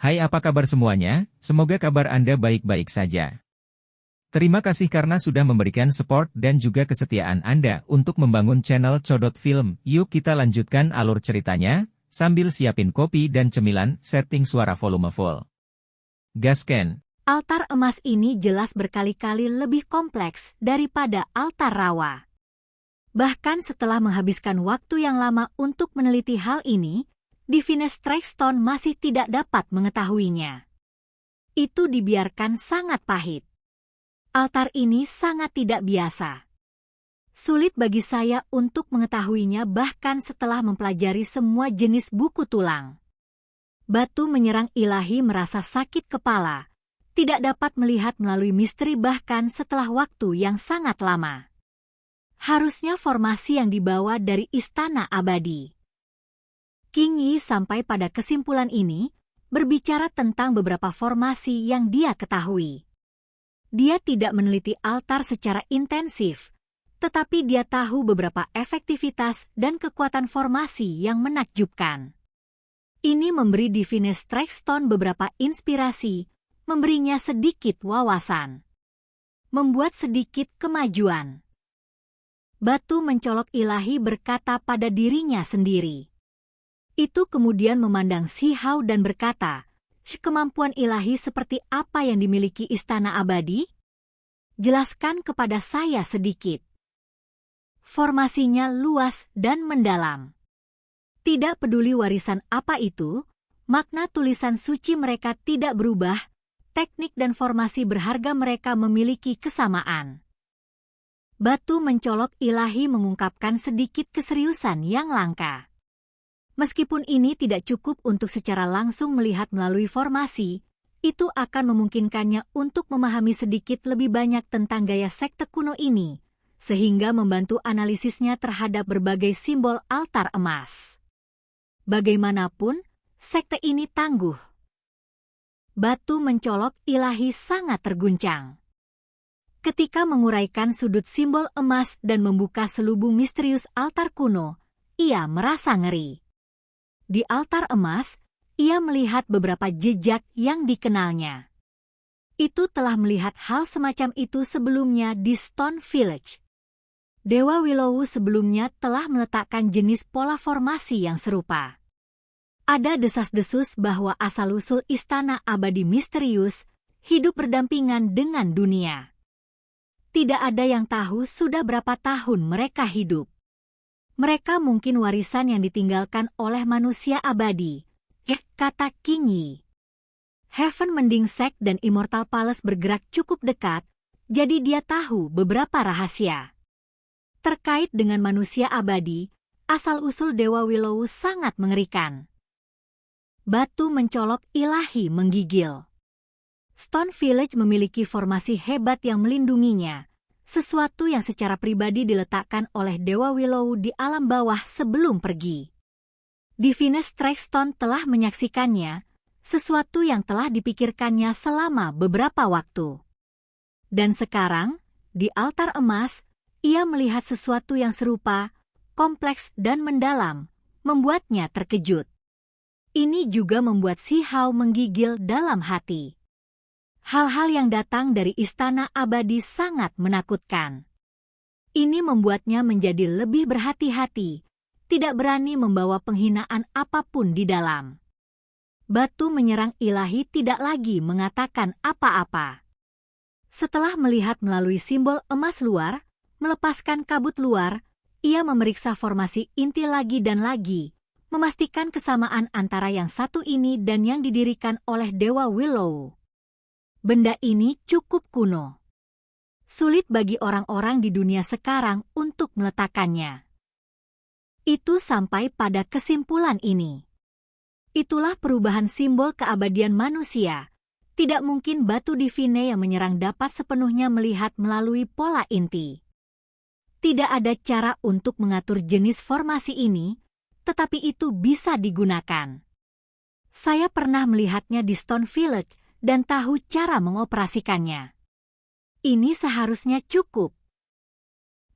Hai, apa kabar semuanya? Semoga kabar Anda baik-baik saja. Terima kasih karena sudah memberikan support dan juga kesetiaan Anda untuk membangun channel Codot Film. Yuk kita lanjutkan alur ceritanya, sambil siapin kopi dan cemilan, setting suara volume full. Gasken. Altar emas ini jelas berkali-kali lebih kompleks daripada altar rawa. Bahkan setelah menghabiskan waktu yang lama untuk meneliti hal ini, Divine Strike Stone masih tidak dapat mengetahuinya. Itu dibiarkan sangat pahit. Altar ini sangat tidak biasa. Sulit bagi saya untuk mengetahuinya bahkan setelah mempelajari semua jenis buku tulang. Batu menyerang ilahi merasa sakit kepala, tidak dapat melihat melalui misteri bahkan setelah waktu yang sangat lama. Harusnya formasi yang dibawa dari Istana Abadi. King Yi sampai pada kesimpulan ini, berbicara tentang beberapa formasi yang dia ketahui. Dia tidak meneliti altar secara intensif, tetapi dia tahu beberapa efektivitas dan kekuatan formasi yang menakjubkan. Ini memberi Divine Strike Stone beberapa inspirasi, memberinya sedikit wawasan, membuat sedikit kemajuan. Batu mencolok ilahi berkata pada dirinya sendiri. Itu kemudian memandang Si Hao dan berkata, kemampuan ilahi seperti apa yang dimiliki Istana Abadi? Jelaskan kepada saya sedikit. Formasinya luas dan mendalam. Tidak peduli warisan apa itu, makna tulisan suci mereka tidak berubah, teknik dan formasi berharga mereka memiliki kesamaan. Batu mencolok ilahi mengungkapkan sedikit keseriusan yang langka. Meskipun ini tidak cukup untuk secara langsung melihat melalui formasi, itu akan memungkinkannya untuk memahami sedikit lebih banyak tentang gaya sekte kuno ini, sehingga membantu analisisnya terhadap berbagai simbol altar emas. Bagaimanapun, sekte ini tangguh. Batu mencolok ilahi sangat terguncang. Ketika menguraikan sudut simbol emas dan membuka selubung misterius altar kuno, ia merasa ngeri. Di altar emas, ia melihat beberapa jejak yang dikenalnya. Itu telah melihat hal semacam itu sebelumnya di Stone Village. Dewa Willow sebelumnya telah meletakkan jenis pola formasi yang serupa. Ada desas-desus bahwa asal-usul Istana Abadi misterius hidup berdampingan dengan dunia. Tidak ada yang tahu sudah berapa tahun mereka hidup. Mereka mungkin warisan yang ditinggalkan oleh manusia abadi, kata King Yi. Heaven Mending Sect dan Immortal Palace bergerak cukup dekat, jadi dia tahu beberapa rahasia. Terkait dengan manusia abadi, asal-usul Dewa Willow sangat mengerikan. Batu mencolok ilahi menggigil. Stone Village memiliki formasi hebat yang melindunginya, sesuatu yang secara pribadi diletakkan oleh Dewa Willow di alam bawah sebelum pergi. Divine Strike Stone telah menyaksikannya, sesuatu yang telah dipikirkannya selama beberapa waktu. Dan sekarang, di altar emas, ia melihat sesuatu yang serupa, kompleks dan mendalam, membuatnya terkejut. Ini juga membuat Si Hao menggigil dalam hati. Hal-hal yang datang dari Istana Abadi sangat menakutkan. Ini membuatnya menjadi lebih berhati-hati, tidak berani membawa penghinaan apapun di dalam. Batu menyerang ilahi tidak lagi mengatakan apa-apa. Setelah melihat melalui simbol emas luar, melepaskan kabut luar, ia memeriksa formasi inti lagi dan lagi, memastikan kesamaan antara yang satu ini dan yang didirikan oleh Dewa Willow. Benda ini cukup kuno. Sulit bagi orang-orang di dunia sekarang untuk meletakkannya. Itu sampai pada kesimpulan ini. Itulah perubahan simbol keabadian manusia. Tidak mungkin batu divine yang menyerang dapat sepenuhnya melihat melalui pola inti. Tidak ada cara untuk mengatur jenis formasi ini, tetapi itu bisa digunakan. Saya pernah melihatnya di Stone Village dan tahu cara mengoperasikannya. Ini seharusnya cukup.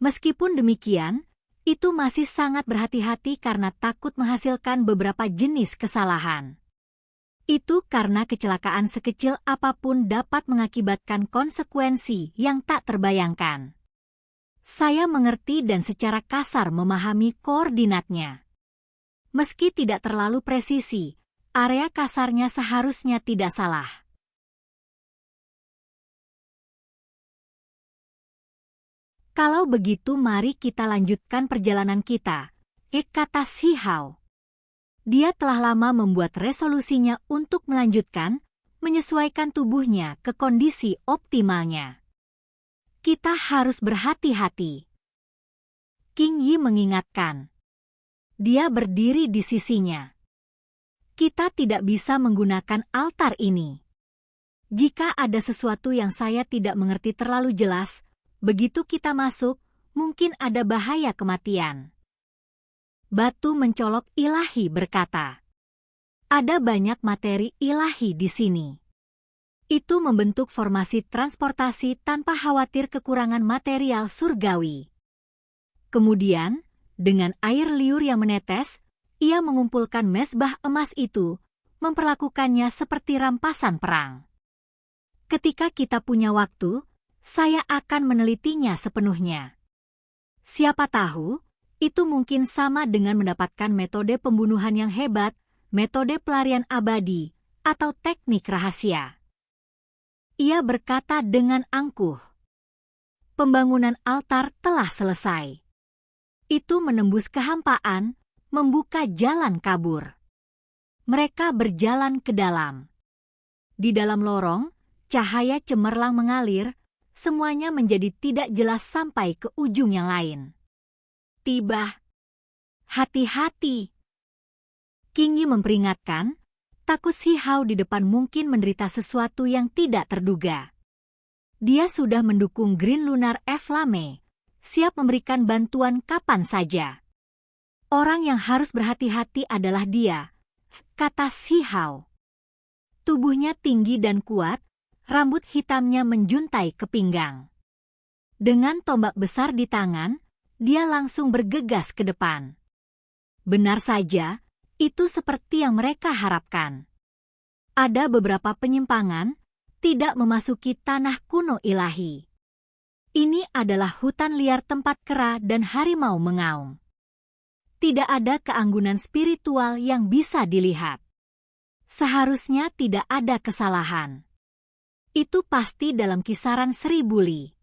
Meskipun demikian, itu masih sangat berhati-hati karena takut menghasilkan beberapa jenis kesalahan. Itu karena kecelakaan sekecil apapun dapat mengakibatkan konsekuensi yang tak terbayangkan. Saya mengerti dan secara kasar memahami koordinatnya. Meski tidak terlalu presisi, area kasarnya seharusnya tidak salah. Kalau begitu mari kita lanjutkan perjalanan kita, kata Xi Hao. Dia telah lama membuat resolusinya untuk melanjutkan, menyesuaikan tubuhnya ke kondisi optimalnya. Kita harus berhati-hati. King Yi mengingatkan. Dia berdiri di sisinya. Kita tidak bisa menggunakan altar ini. Jika ada sesuatu yang saya tidak mengerti terlalu jelas, begitu kita masuk, mungkin ada bahaya kematian. Batu mencolok ilahi berkata. Ada banyak materi ilahi di sini. Itu membentuk formasi transportasi tanpa khawatir kekurangan material surgawi. Kemudian, dengan air liur yang menetes, ia mengumpulkan mesbah emas itu, memperlakukannya seperti rampasan perang. Ketika kita punya waktu, saya akan menelitinya sepenuhnya. Siapa tahu, itu mungkin sama dengan mendapatkan metode pembunuhan yang hebat, metode pelarian abadi, atau teknik rahasia. Ia berkata dengan angkuh. Pembangunan altar telah selesai. Itu menembus kehampaan, membuka jalan kabur. Mereka berjalan ke dalam. Di dalam lorong, cahaya cemerlang mengalir, semuanya menjadi tidak jelas sampai ke ujung yang lain. Tiba. Hati-hati. King Yi memperingatkan, takut Xi Hao di depan mungkin menderita sesuatu yang tidak terduga. Dia sudah mendukung Green Lunar Flame, siap memberikan bantuan kapan saja. Orang yang harus berhati-hati adalah dia, kata Xi Hao. Tubuhnya tinggi dan kuat, rambut hitamnya menjuntai ke pinggang. Dengan tombak besar di tangan, dia langsung bergegas ke depan. Benar saja, itu seperti yang mereka harapkan. Ada beberapa penyimpangan, tidak memasuki tanah kuno ilahi. Ini adalah hutan liar tempat kera dan harimau mengaum. Tidak ada keanggunan spiritual yang bisa dilihat. Seharusnya tidak ada kesalahan. Itu pasti dalam kisaran 1000 li.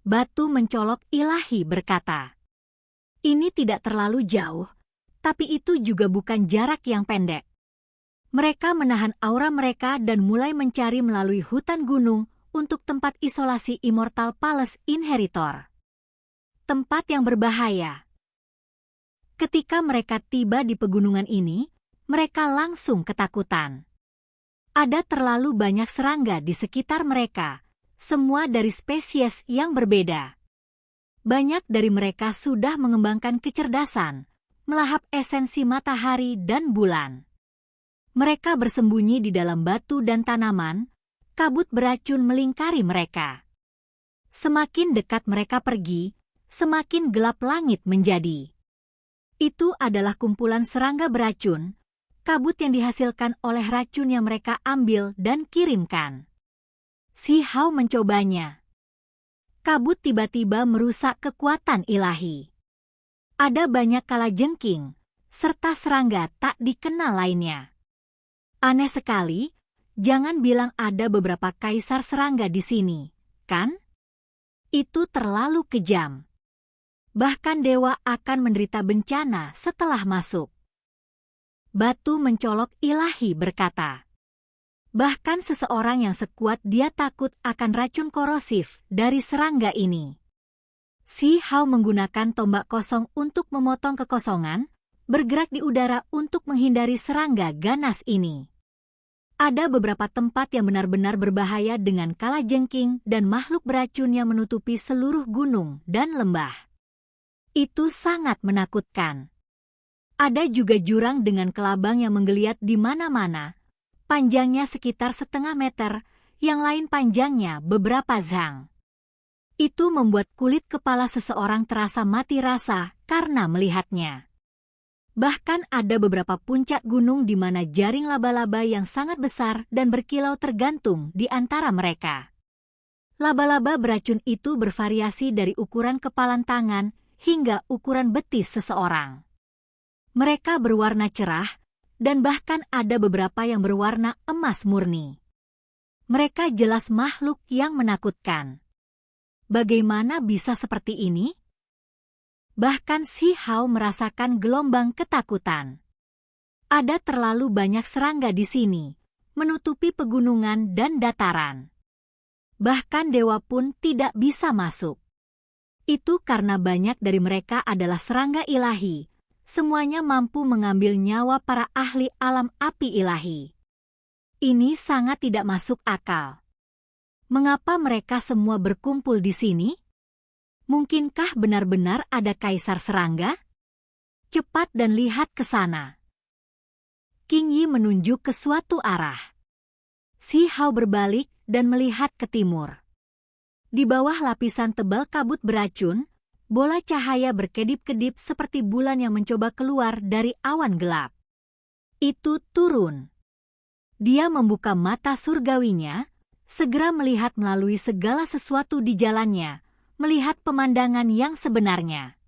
Batu mencolok ilahi berkata. Ini tidak terlalu jauh, tapi itu juga bukan jarak yang pendek. Mereka menahan aura mereka dan mulai mencari melalui hutan gunung untuk tempat isolasi Immortal Palace Inheritor. Tempat yang berbahaya. Ketika mereka tiba di pegunungan ini, mereka langsung ketakutan. Ada terlalu banyak serangga di sekitar mereka, semua dari spesies yang berbeda. Banyak dari mereka sudah mengembangkan kecerdasan, melahap esensi matahari dan bulan. Mereka bersembunyi di dalam batu dan tanaman, kabut beracun melingkari mereka. Semakin dekat mereka pergi, semakin gelap langit menjadi. Itu adalah kumpulan serangga beracun, kabut yang dihasilkan oleh racun yang mereka ambil dan kirimkan. Xi Hao mencobanya. Kabut tiba-tiba merusak kekuatan ilahi. Ada banyak kalajengking, serta serangga tak dikenal lainnya. Aneh sekali, jangan bilang ada beberapa kaisar serangga di sini, kan? Itu terlalu kejam. Bahkan dewa akan menderita bencana setelah masuk. Batu mencolok ilahi berkata. Bahkan seseorang yang sekuat dia takut akan racun korosif dari serangga ini. Xi Hao menggunakan tombak kosong untuk memotong kekosongan, bergerak di udara untuk menghindari serangga ganas ini. Ada beberapa tempat yang benar-benar berbahaya dengan kalajengking dan makhluk beracun yang menutupi seluruh gunung dan lembah. Itu sangat menakutkan. Ada juga jurang dengan kelabang yang menggeliat di mana-mana, panjangnya sekitar 0,5 meter, yang lain panjangnya beberapa zhang. Itu membuat kulit kepala seseorang terasa mati rasa karena melihatnya. Bahkan ada beberapa puncak gunung di mana jaring laba-laba yang sangat besar dan berkilau tergantung di antara mereka. Laba-laba beracun itu bervariasi dari ukuran kepalan tangan hingga ukuran betis seseorang. Mereka berwarna cerah, dan bahkan ada beberapa yang berwarna emas murni. Mereka jelas makhluk yang menakutkan. Bagaimana bisa seperti ini? Bahkan Xi Hao merasakan gelombang ketakutan. Ada terlalu banyak serangga di sini, menutupi pegunungan dan dataran. Bahkan dewa pun tidak bisa masuk. Itu karena banyak dari mereka adalah serangga ilahi. Semuanya mampu mengambil nyawa para ahli alam api ilahi. Ini sangat tidak masuk akal. Mengapa mereka semua berkumpul di sini? Mungkinkah benar-benar ada kaisar serangga? Cepat dan lihat ke sana. King Yi menunjuk ke suatu arah. Xi Hao berbalik dan melihat ke timur. Di bawah lapisan tebal kabut beracun, bola cahaya berkedip-kedip seperti bulan yang mencoba keluar dari awan gelap. Itu turun. Dia membuka mata surgawinya, segera melihat melalui segala sesuatu di jalannya, melihat pemandangan yang sebenarnya.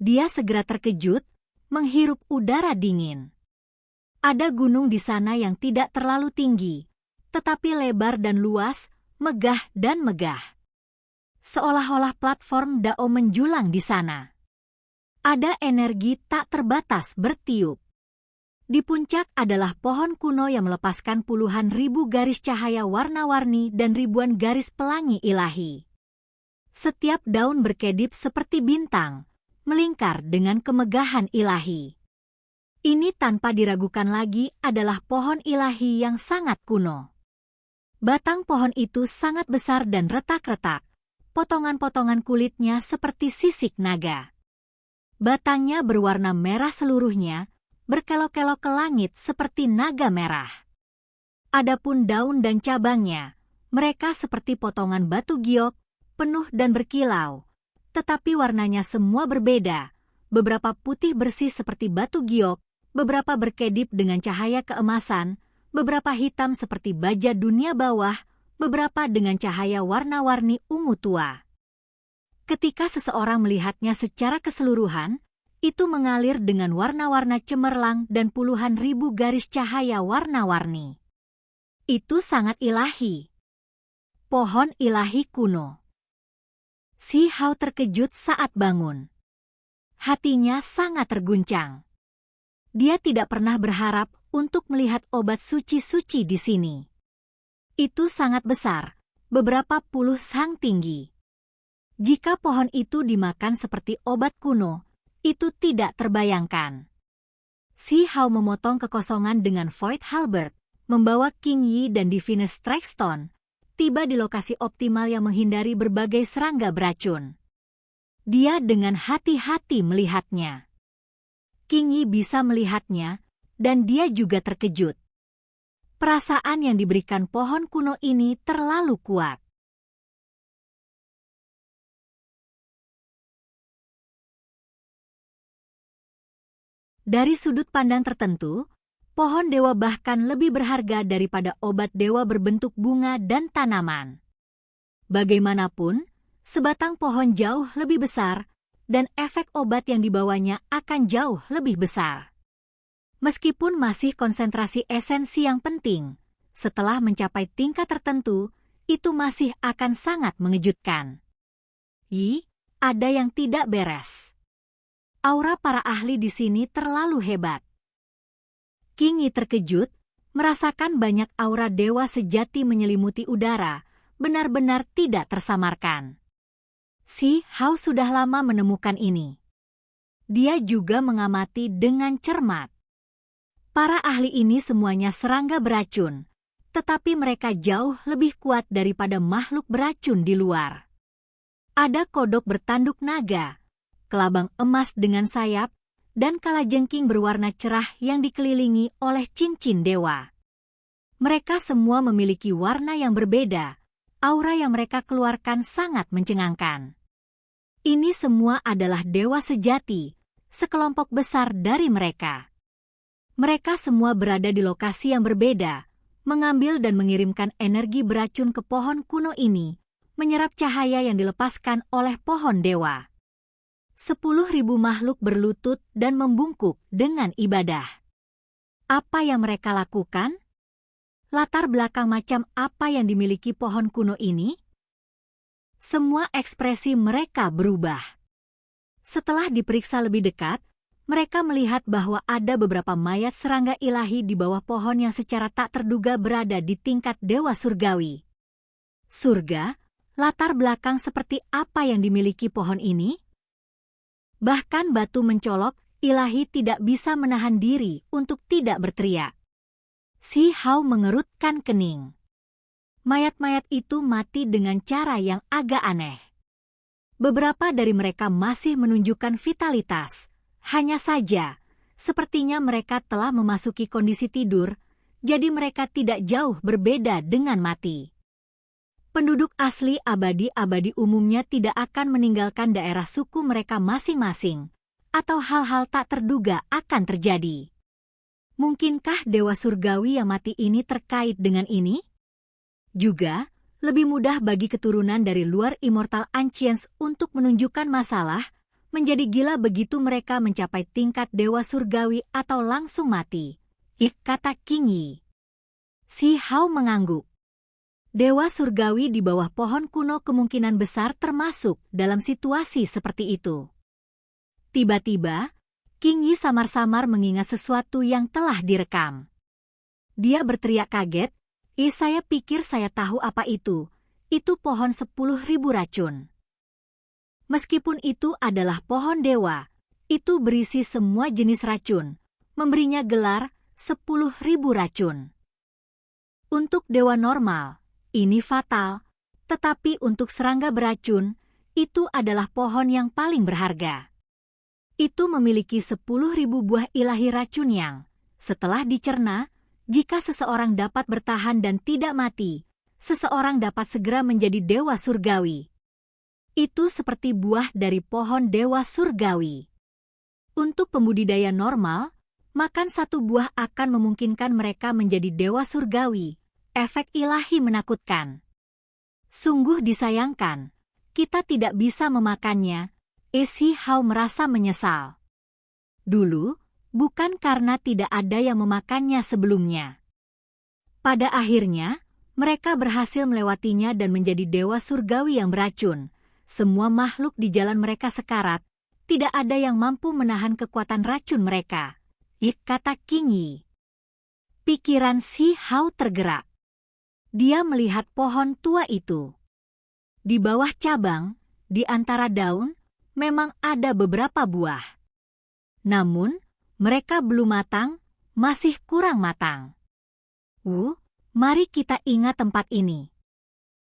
Dia segera terkejut, menghirup udara dingin. Ada gunung di sana yang tidak terlalu tinggi, tetapi lebar dan luas, megah dan megah. Seolah-olah platform dao menjulang di sana. Ada energi tak terbatas bertiup. Di puncak adalah pohon kuno yang melepaskan puluhan ribu garis cahaya warna-warni dan ribuan garis pelangi ilahi. Setiap daun berkedip seperti bintang, melingkar dengan kemegahan ilahi. Ini tanpa diragukan lagi adalah pohon ilahi yang sangat kuno. Batang pohon itu sangat besar dan retak-retak, potongan-potongan kulitnya seperti sisik naga. Batangnya berwarna merah seluruhnya, berkelok-kelok ke langit seperti naga merah. Adapun daun dan cabangnya, mereka seperti potongan batu giok, penuh dan berkilau, tetapi warnanya semua berbeda, beberapa putih bersih seperti batu giok, beberapa berkedip dengan cahaya keemasan, beberapa hitam seperti baja dunia bawah, beberapa dengan cahaya warna-warni ungu tua. Ketika seseorang melihatnya secara keseluruhan, itu mengalir dengan warna-warna cemerlang dan puluhan ribu garis cahaya warna-warni. Itu sangat ilahi. Pohon ilahi kuno. Xi Hao terkejut saat bangun. Hatinya sangat terguncang. Dia tidak pernah berharap untuk melihat obat suci-suci di sini. Itu sangat besar, beberapa puluh sang tinggi. Jika pohon itu dimakan seperti obat kuno, itu tidak terbayangkan. Xi Hao memotong kekosongan dengan Void Halberd, membawa King Yi dan Divinus Strikestone, tiba di lokasi optimal yang menghindari berbagai serangga beracun. Dia dengan hati-hati melihatnya. King Yi bisa melihatnya, dan dia juga terkejut. Perasaan yang diberikan pohon kuno ini terlalu kuat. Dari sudut pandang tertentu, pohon dewa bahkan lebih berharga daripada obat dewa berbentuk bunga dan tanaman. Bagaimanapun, sebatang pohon jauh lebih besar, dan efek obat yang dibawanya akan jauh lebih besar. Meskipun masih konsentrasi esensi yang penting, setelah mencapai tingkat tertentu, itu masih akan sangat mengejutkan. Yi, ada yang tidak beres. Aura para ahli di sini terlalu hebat. King Yi terkejut, merasakan banyak aura dewa sejati menyelimuti udara, benar-benar tidak tersamarkan. Xi Hao sudah lama menemukan ini. Dia juga mengamati dengan cermat. Para ahli ini semuanya serangga beracun, tetapi mereka jauh lebih kuat daripada makhluk beracun di luar. Ada kodok bertanduk naga, kelabang emas dengan sayap, dan kalajengking berwarna cerah yang dikelilingi oleh cincin dewa. Mereka semua memiliki warna yang berbeda, aura yang mereka keluarkan sangat mencengangkan. Ini semua adalah dewa sejati, sekelompok besar dari mereka. Mereka semua berada di lokasi yang berbeda, mengambil dan mengirimkan energi beracun ke pohon kuno ini, menyerap cahaya yang dilepaskan oleh pohon dewa. 10.000 makhluk berlutut dan membungkuk dengan ibadah. Apa yang mereka lakukan? Latar belakang macam apa yang dimiliki pohon kuno ini? Semua ekspresi mereka berubah. Setelah diperiksa lebih dekat, mereka melihat bahwa ada beberapa mayat serangga ilahi di bawah pohon yang secara tak terduga berada di tingkat dewa surgawi. Surga, latar belakang seperti apa yang dimiliki pohon ini? Bahkan batu mencolok, ilahi tidak bisa menahan diri untuk tidak berteriak. Si Hao mengerutkan kening. Mayat-mayat itu mati dengan cara yang agak aneh. Beberapa dari mereka masih menunjukkan vitalitas. Hanya saja, sepertinya mereka telah memasuki kondisi tidur, jadi mereka tidak jauh berbeda dengan mati. Penduduk asli abadi-abadi umumnya tidak akan meninggalkan daerah suku mereka masing-masing, atau hal-hal tak terduga akan terjadi. Mungkinkah dewa surgawi yang mati ini terkait dengan ini? Juga, lebih mudah bagi keturunan dari luar Immortal Ancients untuk menunjukkan masalah, menjadi gila begitu mereka mencapai tingkat dewa surgawi atau langsung mati. Kata King Yi. Si Hao mengangguk. Dewa surgawi di bawah pohon kuno kemungkinan besar termasuk dalam situasi seperti itu. Tiba-tiba, King Yi samar-samar mengingat sesuatu yang telah direkam. Dia berteriak kaget, saya pikir saya tahu apa itu. Itu pohon 10.000 racun. Meskipun itu adalah pohon dewa, itu berisi semua jenis racun, memberinya gelar 10.000 racun. Untuk dewa normal, ini fatal, tetapi untuk serangga beracun, itu adalah pohon yang paling berharga. Itu memiliki 10.000 buah ilahi racun yang, setelah dicerna, jika seseorang dapat bertahan dan tidak mati, seseorang dapat segera menjadi dewa surgawi. Itu seperti buah dari pohon dewa surgawi. Untuk pembudidaya normal, makan satu buah akan memungkinkan mereka menjadi dewa surgawi. Efek ilahi menakutkan. Sungguh disayangkan, kita tidak bisa memakannya. Si Hao merasa menyesal. Dulu, bukan karena tidak ada yang memakannya sebelumnya. Pada akhirnya, mereka berhasil melewatinya dan menjadi dewa surgawi yang beracun. Semua makhluk di jalan mereka sekarat, tidak ada yang mampu menahan kekuatan racun mereka. Kata King Yi. Pikiran Si Hao tergerak. Dia melihat pohon tua itu. Di bawah cabang, di antara daun, memang ada beberapa buah. Namun, mereka belum matang, masih kurang matang. Mari kita ingat tempat ini.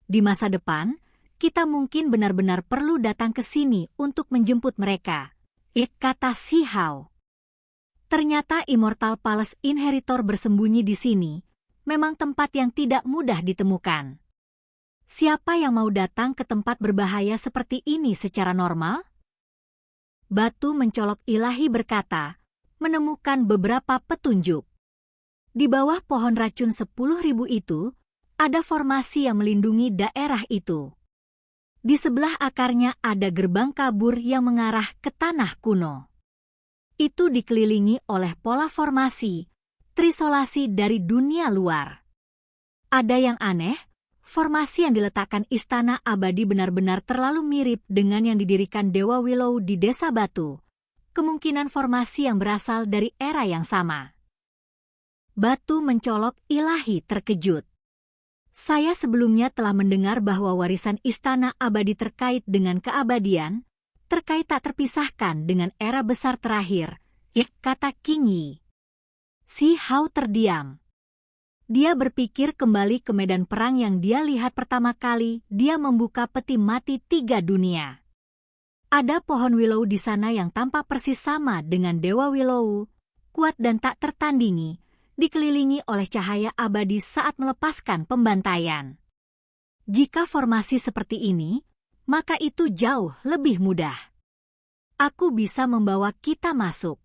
Di masa depan, kita mungkin benar-benar perlu datang ke sini untuk menjemput mereka. Kata Si Hao. Ternyata Immortal Palace Inheritor bersembunyi di sini, memang tempat yang tidak mudah ditemukan. Siapa yang mau datang ke tempat berbahaya seperti ini secara normal? Batu mencolok ilahi berkata, menemukan beberapa petunjuk. Di bawah pohon racun 10.000 itu, ada formasi yang melindungi daerah itu. Di sebelah akarnya ada gerbang kabur yang mengarah ke tanah kuno. Itu dikelilingi oleh pola formasi, trisolasi dari dunia luar. Ada yang aneh, formasi yang diletakkan istana abadi benar-benar terlalu mirip dengan yang didirikan Dewa Willow di Desa Batu. Kemungkinan formasi yang berasal dari era yang sama. Batu mencolok ilahi terkejut. Saya sebelumnya telah mendengar bahwa warisan istana abadi terkait dengan keabadian, terkait tak terpisahkan dengan era besar terakhir, kata King Yi. Si Hao terdiam. Dia berpikir kembali ke medan perang yang dia lihat pertama kali dia membuka peti mati 3 dunia. Ada pohon willow di sana yang tampak persis sama dengan Dewa Willow, kuat dan tak tertandingi, dikelilingi oleh cahaya abadi saat melepaskan pembantaian. Jika formasi seperti ini, maka itu jauh lebih mudah. Aku bisa membawa kita masuk.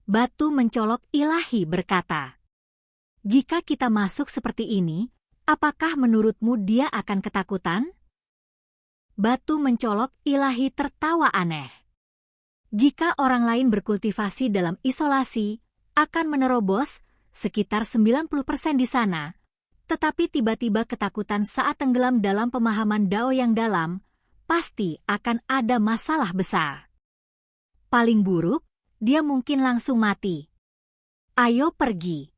Batu mencolok ilahi berkata, jika kita masuk seperti ini, apakah menurutmu dia akan ketakutan? Batu mencolok ilahi tertawa aneh. Jika orang lain berkultivasi dalam isolasi, akan menerobos sekitar 90% di sana, tetapi tiba-tiba ketakutan saat tenggelam dalam pemahaman Dao yang dalam, pasti akan ada masalah besar. Paling buruk, dia mungkin langsung mati. Ayo pergi.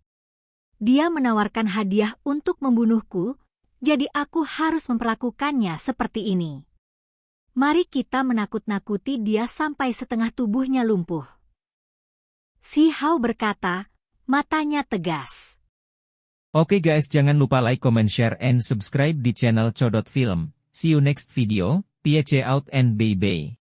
Dia menawarkan hadiah untuk membunuhku, jadi aku harus memperlakukannya seperti ini. Mari kita menakut-nakuti dia sampai setengah tubuhnya lumpuh. Si Hao berkata, matanya tegas. Oke guys, jangan lupa like, comment, share, and subscribe di channel Codot Film. See you next video, peace out and bye-bye.